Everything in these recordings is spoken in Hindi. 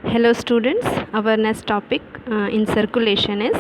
Hello students, our next topic in circulation is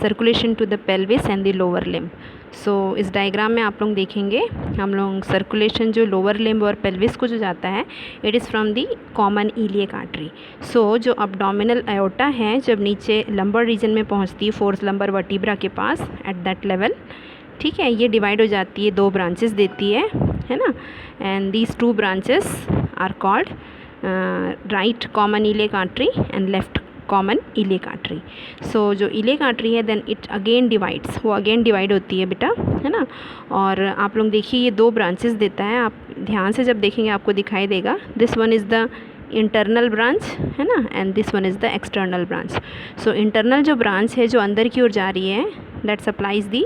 circulation to the pelvis and the lower limb. So इस डायग्राम में आप लोग देखेंगे हम लोग सर्कुलेशन जो लोअर लिम्ब और पेल्विस को जो जाता है it is from the common iliac artery. So जो अब्डोमिनल अयोटा है जब नीचे लंबर रीजन में पहुंचती है फोर्थ लंबर वर्टिब्रा के पास एट दैट लेवल, ठीक है, ये डिवाइड हो जाती है, दो ब्रांचेस देती है ना. And these two branches are called right common iliac artery and left common iliac artery. So जो इलियक आर्टरी है देन इट अगेन डिवाइड्स, वो अगेन डिवाइड होती है बेटा, है ना. और आप लोग देखिए ये दो ब्रांचेस देता है, आप ध्यान से जब देखेंगे आपको दिखाई देगा. This one is the internal branch, है ना, and this one is the external branch. So internal जो ब्रांच है जो अंदर की ओर जा रही है that supplies the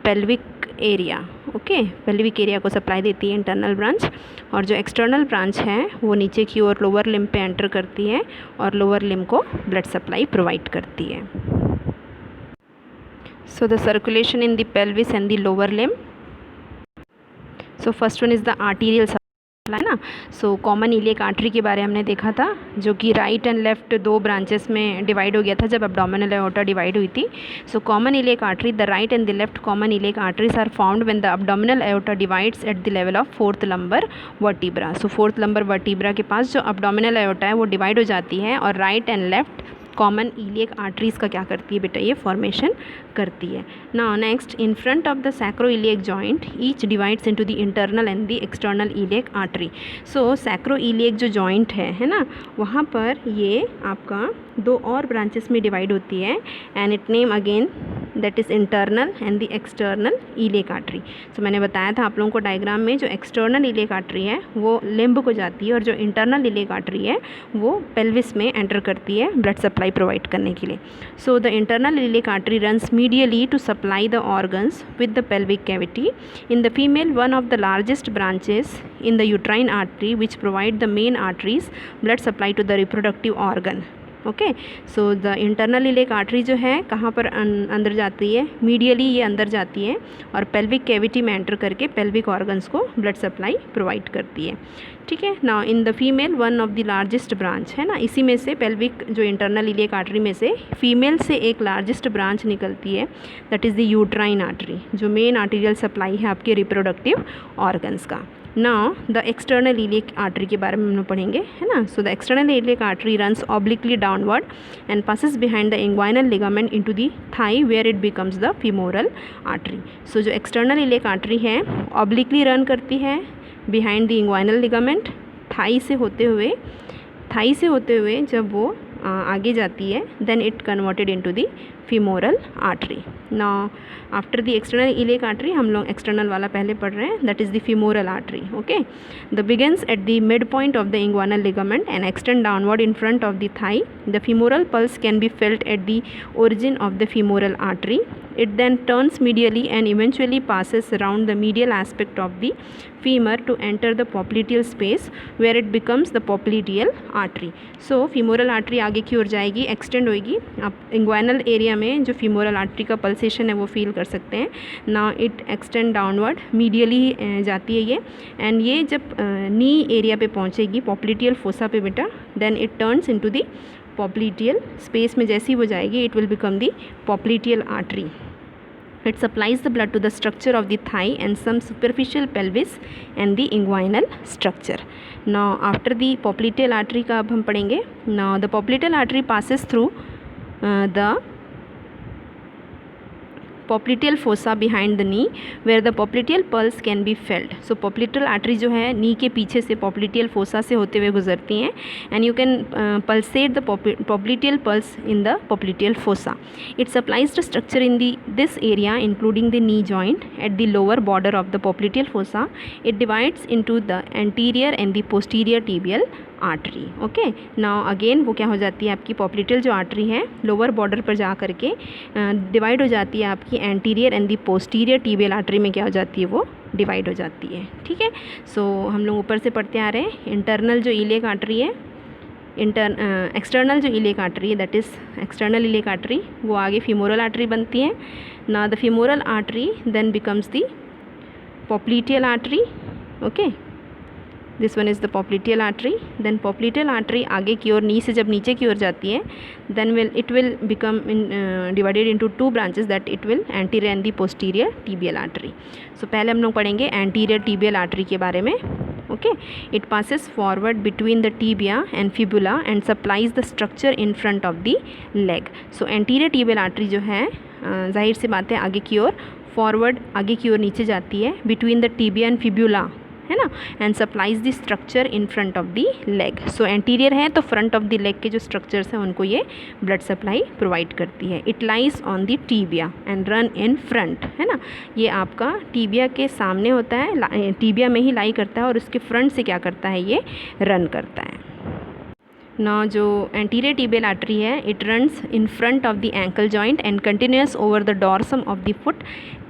pelvic area. Okay, pelvic area को सप्लाई देती है इंटरनल ब्रांच. और जो एक्सटर्नल ब्रांच है वो नीचे की ओर लोअर लिम्ब पे एंटर करती है और लोअर लिम्ब को ब्लड सप्लाई प्रोवाइड करती है. So the circulation in the pelvis and the lower limb. So first one is the arterial supply, है ना. सो कॉमन इलियक आर्टरी के बारे में हमने देखा था जो कि राइट एंड लेफ्ट दो ब्रांचेस में डिवाइड हो गया था जब अब्डोमिनल अयोटा डिवाइड हुई थी. So common iliac artery, the right and the left common iliac arteries are found when the abdominal aorta divides at the level of fourth lumbar vertebra. So fourth lumbar vertebra के पास जो अब्डोमिनल अयोटा है वो डिवाइड हो जाती है और right and left common iliac arteries का क्या करती है बेटा, ये फॉर्मेशन करती है. Now next, in front of the sacroiliac joint each divides into the internal and the external iliac artery. So sacroiliac जो जॉइंट है ना, वहाँ पर ये आपका दो और ब्रांचेस में डिवाइड होती है and it name again that is internal and the external iliac artery. So मैंने बताया था आप लोगों को डायग्राम में जो एक्सटर्नल इलियक आर्टरी है वो लिम्ब को जाती है और जो इंटरनल इलियक आर्टरी है वो पेल्विस में एंटर करती है ब्लड सप्लाई प्रोवाइड करने के लिए. So the internal iliac artery runs medially to supply the organs with the pelvic cavity. In the female one of the largest branches in the uterine artery which provide the main arteries blood supply to the reproductive organ. Okay, so the internal iliac artery जो है कहाँ पर अंदर जाती है, मीडियली ये अंदर जाती है और पेल्विक कैविटी में एंटर करके पेल्विक ऑर्गन्स को ब्लड सप्लाई प्रोवाइड करती है. ठीक है. Now in the female one of the largest branch, है ना, इसी में से पेल्विक जो इंटरनल इलियक आर्टरी में से फीमेल से एक लार्जेस्ट ब्रांच निकलती है that is the uterine artery जो मेन आर्टीरियल सप्लाई है आपके रिप्रोडक्टिव ऑर्गन्स का. Now the external iliac artery के बारे में हम लोग पढ़ेंगे, है ना. So the external iliac artery runs obliquely downward and passes behind the inguinal ligament into the thigh where it becomes the femoral artery. So जो एक्सटर्नल इलियक आर्टरी है ऑब्लिकली रन करती है behind the inguinal ligament, thigh से होते हुए जब वो आगे जाती है then it converted into the femoral artery. Now after the external iliac artery हम लोग एक्सटर्नल वाला पहले पढ़ रहे हैं that is the femoral artery. Okay, the begins at the mid point of the inguinal ligament and extend downward in front of the thigh. The femoral pulse can be felt at the origin of the femoral artery. It then turns medially and eventually passes around the medial aspect of the femur to enter the popliteal space where it becomes the popliteal artery. So femoral artery आगे की ओर जाएगी, एक्सटेंड होगी. आप इंग्वाइनल एरिया में जो femoral artery का पल्सेशन है वो फील कर सकते हैं. Now it extend downward, medially जाती है ये एंड ये जब नी एरिया पे पहुँचेगी popliteal fossa पे बेटा then it turns into the popliteal space में जैसी वो जाएगी it will become the popliteal artery. It supplies the blood to the structure of the thigh and some superficial pelvis and the inguinal structure. Now after the popliteal artery का अब हम पढ़ेंगे. Now the popliteal artery passes through the popliteal fossa behind the knee where the popliteal pulse can be felt. So popliteal artery जो है नी के पीछे से popliteal fossa से होते हुए गुजरती हैं and you can pulsate the popliteal pulse in the popliteal fossa. It supplies the structure in this area including the knee joint at the lower border of the popliteal fossa. It divides into the anterior and the posterior tibial artery. Okay, now again वो क्या हो जाती है आपकी popliteal जो आर्टरी है लोअर बॉर्डर पर जा करके डिवाइड हो जाती है आपकी anterior and the posterior tibial artery में क्या हो जाती है वो डिवाइड हो जाती है. ठीक है. सो हम लोग ऊपर से पढ़ते आ रहे हैं. इंटरनल जो इलियक आर्टरी है, एक्सटर्नल जो इलियक आर्टरी है that is external iliac artery वो आगे फीमोरल आर्टरी बनती है. Now the femoral artery then becomes the popliteal artery. Okay, this one is the popliteal artery. Then popliteal artery आगे की ओर, नी से जब नीचे की ओर जाती है, then it will become divided into 2 branches, that it will anterior and the posterior tibial artery. So पहले हम लोग पढ़ेंगे एंटीरियर टिबियल आर्टरी के बारे में। Okay, it passes forward between the tibia and fibula and supplies the structure in front of the leg. So anterior tibial artery जो है जाहिर सी बात है आगे की ओर फॉरवर्ड, आगे की ओर नीचे जाती है, between the tibia and fibula, है ना, and supplies the structure in front of the leg. So anterior है तो फ्रंट ऑफ द लेग के जो स्ट्रक्चर्स हैं उनको ये ब्लड सप्लाई प्रोवाइड करती है। It lies on the tibia and run in front, है ना, ये आपका टिबिया के सामने होता है, टिबिया में ही लाई करता है और उसके फ्रंट से क्या करता है, ये रन करता है। ना जो एंटीरियर टिबियल आर्टरी है, it runs in front of the ankle joint and continues over the dorsum of the foot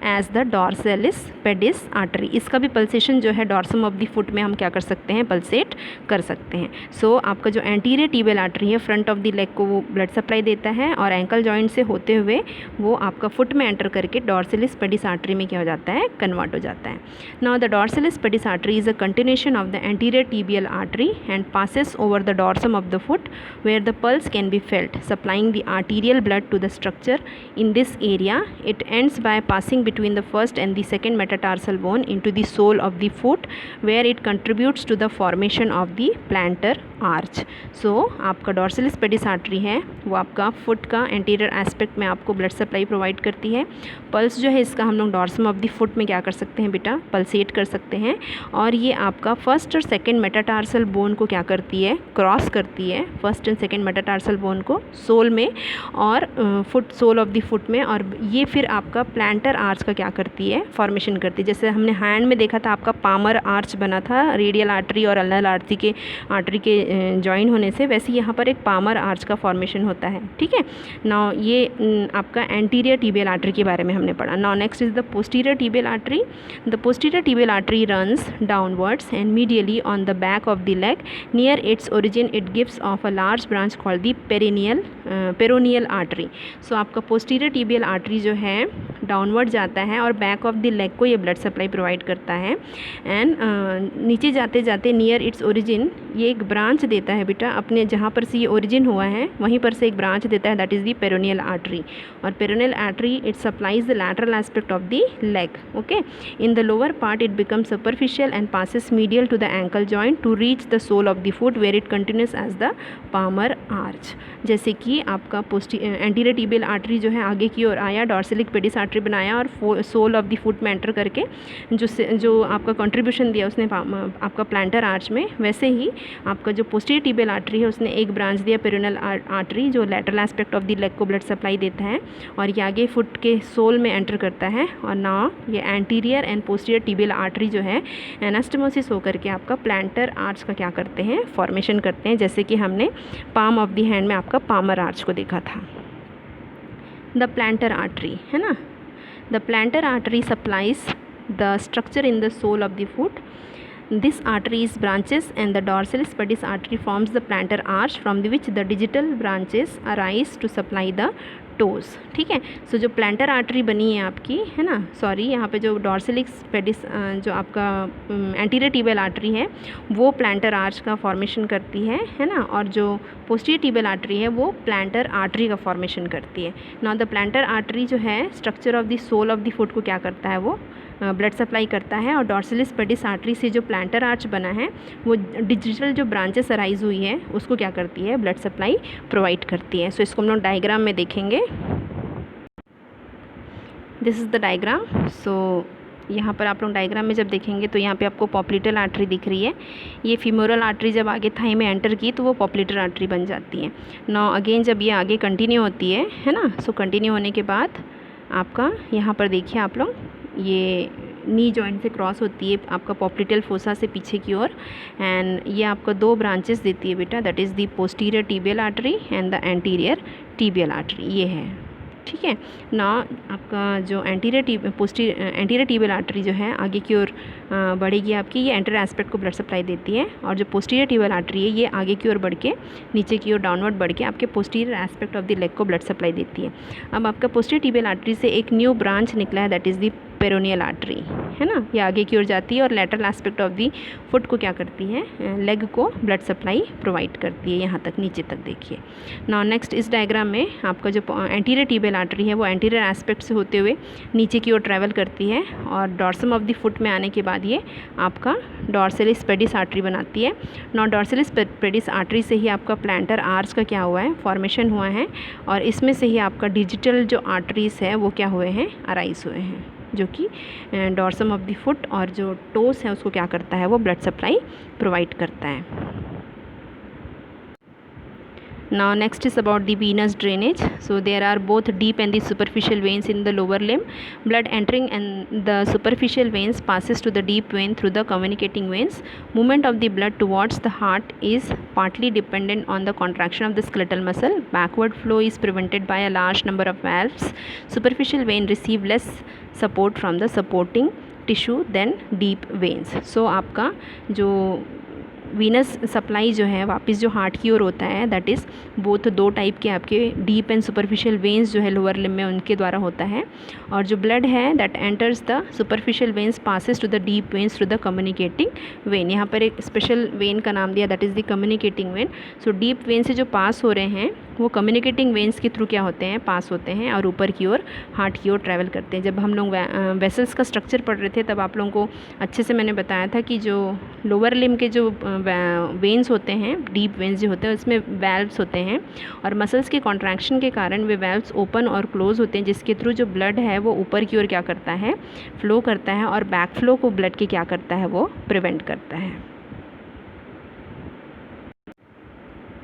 as the dorsalis pedis artery. इसका भी पल्सेशन जो है डॉर्सम ऑफ द फुट में हम क्या कर सकते हैं, पल्सेट कर सकते हैं। सो आपका जो एंटीरियर टिबियल आर्टरी है फ्रंट ऑफ द लेग को वो ब्लड सप्लाई देता है और एंकल जॉइंट से होते हुए वो आपका फुट में एंटर करके डॉर्सेलिस पेडिस आर्टरी में क्या हो जाता है, कन्वर्ट हो जाता है। Now the dorsalis pedis artery is a continuation of the anterior tibial artery and passes over the dorsum of the foot where the pulse can be felt, supplying the arterial blood to the structure in this area. It ends by passing between the first and the second metatarsal bone into the sole of the foot where it contributes to the formation of the plantar arch. So आपका डॉर्सलिस पेडिस आर्टरी है वो आपका फुट का एंटीरियर एस्पेक्ट में आपको ब्लड सप्लाई प्रोवाइड करती है। पल्स जो है इसका हम लोग डॉर्सम ऑफ द फुट में क्या कर सकते हैं बेटा, पल्सेट कर सकते हैं। और ये आपका फर्स्ट और सेकेंड मेटाटार्सल बोन को क्या करती है, क्रॉस करती है, first and second metatarsal bone को सोल में और foot, sole of the foot में, और ये फिर आपका प्लांटर आर्च का क्या करती है, फॉर्मेशन करती है। जैसे हमने हैंड में देखा था आपका पामर आर्च बना था रेडियल आर्टरी और अल्नर आर्टरी के ज्वाइन होने से, वैसे यहाँ पर एक पामर आर्च का फॉर्मेशन होता है। ठीक है, नाउ ये आपका एंटीरियर टिबियल आर्टरी के बारे में हमने पढ़ा। Now next is the posterior tibial artery. The posterior tibial artery runs downwards and medially on the back of the leg. Near its origin it gives off a large branch called the peroneal artery. So आपका posterior tibial artery जो है डाउनवर्ड जाता है और बैक ऑफ द लेग को ये ब्लड सप्लाई प्रोवाइड करता है। एंड नीचे जाते जाते नियर इट्स ओरिजिन ये एक ब्रांच देता है बेटा, अपने जहाँ पर से ये ओरिजिन हुआ है वहीं पर से एक ब्रांच देता है, that is the peroneal artery. और peroneal artery it supplies the lateral aspect of the leg. Okay, in the lower part it becomes superficial and passes medial to the ankle joint to reach the sole of the foot where it continues as the palmar arch. जैसे कि आपका एंटीरियर टिबियल आर्टरी जो है आगे की ओर आया, डॉर्सेलिक पेडिस आर्टरी बनाया और सोल ऑफ द फुट में एंटर करके जो आपका कंट्रीब्यूशन दिया उसने आपका प्लांटर आर्च में, वैसे ही आपका जो पोस्टीरियर टिबियल आर्टरी है उसने एक ब्रांच दिया पेरोनियल आर्टरी जो lateral aspect of the leg को ब्लड सप्लाई देता है और ये आगे फुट के सोल में एंटर करता है। और नाउ ये anterior and posterior tibial artery जो है एनास्टोमोसिस होकर के आपका प्लांटर आर्च का क्या करते हैं, फॉर्मेशन करते हैं, जैसे कि हमने पाम ऑफ द हैंड में आपका पामर आर्च को देखा था। द प्लांटर आर्टरी है ना, the plantar artery supplies the structure in the sole of the foot. This artery is branches and the dorsalis pedis artery forms the plantar arch from which the digital branches arise to supply the toes. ठीक है, सो जो प्लांटर आर्टरी बनी है आपकी, है ना, सॉरी यहाँ पे जो डॉर्सेलिक्स पेडिस जो आपका एंटीरियर टिबियल आर्टरी है वो प्लांटर आर्च का फॉर्मेशन करती है ना, और जो पोस्टीरियर टिबियल आर्टरी है वो प्लांटर आर्टरी का फॉर्मेशन करती है। नाउ द प्लांटर आर्टरी जो है structure of the sole of the foot को क्या करता है, वो ब्लड सप्लाई करता है और डॉर्सेलिस पेडिस आर्टरी से जो प्लांटर आर्च बना है वो डिजिटल जो ब्रांचेस अराइज हुई है उसको क्या करती है, ब्लड सप्लाई प्रोवाइड करती है। सो इसको हम लोग डायग्राम में देखेंगे। This is the diagram. So यहाँ पर आप लोग डायग्राम में जब देखेंगे तो यहाँ पे आपको पॉप्लिटल आर्टरी दिख रही है। ये फीमोरल आर्टरी जब आगे थाई में एंटर की तो वो पॉप्लिटल आर्टरी बन जाती है। नाउ अगेन जब ये आगे कंटिन्यू होती है ना, सो कंटिन्यू होने के बाद आपका यहाँ पर देखिए आप लोग ये नी जॉइंट से क्रॉस होती है आपका पॉप्लिटल फोसा से पीछे की ओर, एंड ये आपका दो ब्रांचेस देती है बेटा, that is the posterior tibial artery and the anterior tibial artery, ये है। ठीक है ना, आपका जो एंटीरियर टिबियल आर्टरी जो है आगे की ओर बढ़ेगी आपकी, ये एंटर एस्पेक्ट को ब्लड सप्लाई देती है, और जो पोस्टीरियर टिबियल आर्टरी है ये आगे की ओर बढ़ के नीचे की ओर डाउनवर्ड बढ़ के आपके posterior aspect of the leg को ब्लड सप्लाई देती है। अब आपका पोस्टीरियर टिबियल आर्टरी से एक न्यू ब्रांच निकला है, that is the peroneal artery, है ना, ये आगे की ओर जाती है और lateral aspect of the foot को क्या करती है, लेग को ब्लड सप्लाई प्रोवाइड करती है यहाँ तक, नीचे तक देखिए। नाउ नेक्स्ट इस डायग्राम में आपका जो एंटीरियर टिबियल आर्टरी है वो एंटीरियर एस्पेक्ट से होते हुए नीचे की ओर ट्रैवल करती है और डॉर्सम ऑफ द फुट में आने के बाद ये आपका डॉर्सैलिस पेडिस आर्टरी बनाती है। नाउ डॉर्सैलिस पेडिस आर्टरी से ही आपका प्लांटर आर्च का क्या हुआ है, फॉर्मेशन हुआ है और इसमें से ही आपका डिजिटल जो आर्टरीज है वो क्या हुए हैं, अराइज हुए हैं, जो कि डॉर्सम ऑफ द फुट और जो टोस है उसको क्या करता है, वो ब्लड सप्लाई प्रोवाइड करता है। Now next is about the venous drainage. So there are both deep and the superficial veins in the lower limb. Blood entering and the superficial veins passes to the deep vein through the communicating veins. Movement of the blood towards the heart is partly dependent on the contraction of the skeletal muscle. Backward flow is prevented by a large number of valves. Superficial vein receive less support from the supporting tissue than deep veins. So आपका जो वीनस सप्लाई जो है वापस जो हार्ट की ओर होता है, दैट इज़ बोथ दो टाइप के आपके डीप एंड सुपरफिशियल वेन्स जो है लोअर लिम्ब में उनके द्वारा होता है। और जो ब्लड है that enters the superficial veins passes to the deep veins through the communicating vein. यहाँ पर एक स्पेशल वेन का नाम दिया, that is the communicating vein. So deep vein से जो पास हो रहे हैं वो कम्युनिकेटिंग वेन्स के थ्रू क्या होते हैं, पास होते हैं और ऊपर की ओर हार्ट की ओर ट्रैवल करते हैं। जब हम लोग वेसल्स का स्ट्रक्चर पढ़ रहे थे तब आप लोगों को अच्छे से मैंने बताया था कि जो लोअर लिम्ब के जो वेन्स होते हैं, डीप वेन्स जो होते हैं उसमें वैल्व्स होते हैं और मसल्स के कॉन्ट्रैक्शन के कारण वे वैल्व्स ओपन और क्लोज होते हैं, जिसके थ्रू जो ब्लड है वो ऊपर की ओर क्या करता है, फ्लो करता है और बैक फ्लो को ब्लड के क्या करता है, वो प्रिवेंट करता है।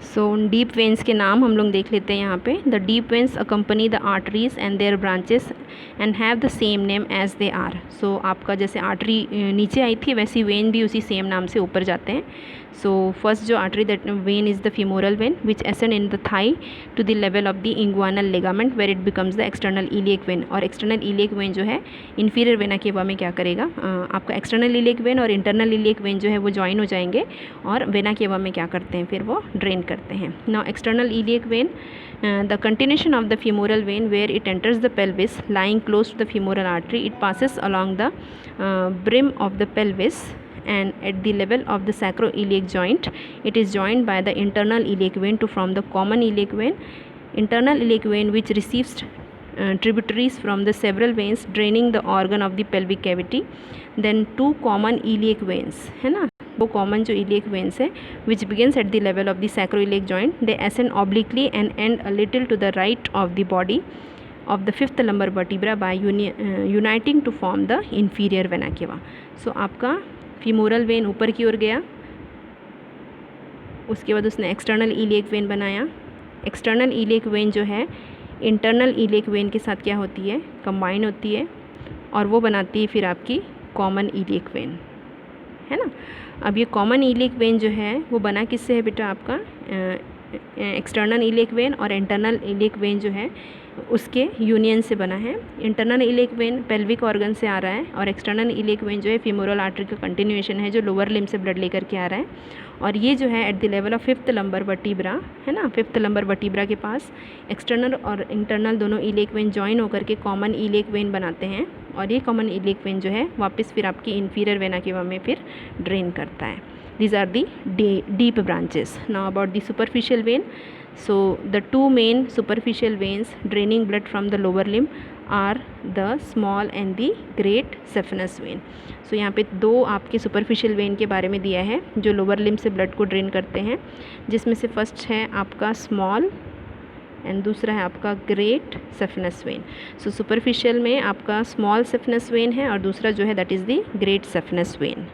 सो डीप वेन्स के नाम हम लोग देख लेते हैं यहाँ पे। The deep veins accompany the arteries and their branches and have the same name as they are. So आपका जैसे आर्टरी नीचे आई थी वैसी वेन भी उसी सेम नाम से ऊपर जाते हैं। सो फर्स्ट जो artery that vein is the femoral vein which ascend in the thigh to the level of the inguinal ligament where it becomes the external iliac vein. और एक्सटर्नल इलियक वेन जो है इन्फीरियर वेना केवा में क्या करेगा, आपका एक्सटर्नल इलियक वेन और इंटरनल इलियक वेन जो है वो ज्वाइन हो जाएंगे और वेना केवा में क्या करते हैं, फिर वो ड्रेन करते हैं। Now external iliac when the continuation of the femoral vein where it enters the pelvis lying close to the femoral artery, it passes along the brim of the pelvis and at the level of the sacroiliac joint it is joined by the internal iliac vein to form the common iliac vein. Internal iliac vein which receives tributaries from the several veins draining the organ of the pelvic cavity. Then two common iliac veins, है ना, वो कॉमन जो इलियक वेन्स है which begins at the level of the sacroiliac joint, they ascend obliquely and end a little to the right of the body of the fifth lumbar vertebra by uniting to form the inferior vena cava. So आपका फीमोरल वेन ऊपर की ओर गया, उसके बाद उसने एक्सटर्नल इलियक वेन बनाया। एक्सटर्नल इलियक वेन जो है इंटरनल इलियक वेन के साथ क्या होती है, कंबाइन होती है और वो बनाती है फिर आपकी कॉमन इलियक वेन, है ना। अब ये कॉमन इलियक वेन जो है वो बना किससे है बेटा, आपका एक्सटर्नल इलियक वेन और इंटरनल इलियक वेन जो है उसके यूनियन से बना है। Internal iliac when pelvic organ से आ रहा है और एक्सटर्नल इलियक वेन जो है फीमोरल आर्टरी का कंटिन्यूएशन है जो लोअर लिम्ब से ब्लड लेकर के आ रहा है। और ये जो है eight the level of fifth lumbar vertebra, है ना, फिफ्थ लंबर वर्टिब्रा के पास एक्सटर्नल और इंटरनल दोनों इलियक वेन ज्वाइन होकर के कॉमन इलियक वेन बनाते हैं और ये कॉमन इलियक वेन जो है वापस फिर आपकी इन्फीरियर वेना केवा में फिर ड्रेन करता है। These are the deep branches. Now about the superficial vein. So the two main superficial veins draining blood from the lower limb are the small and the great saphenous vein. So यहाँ पे दो आपके superficial vein के बारे में दिया है जो lower limb से blood को drain करते हैं, जिसमें से first है आपका small एंड दूसरा है आपका ग्रेट saphenous vein. सो superficial में आपका small saphenous vein है और दूसरा जो है that is the great saphenous vein.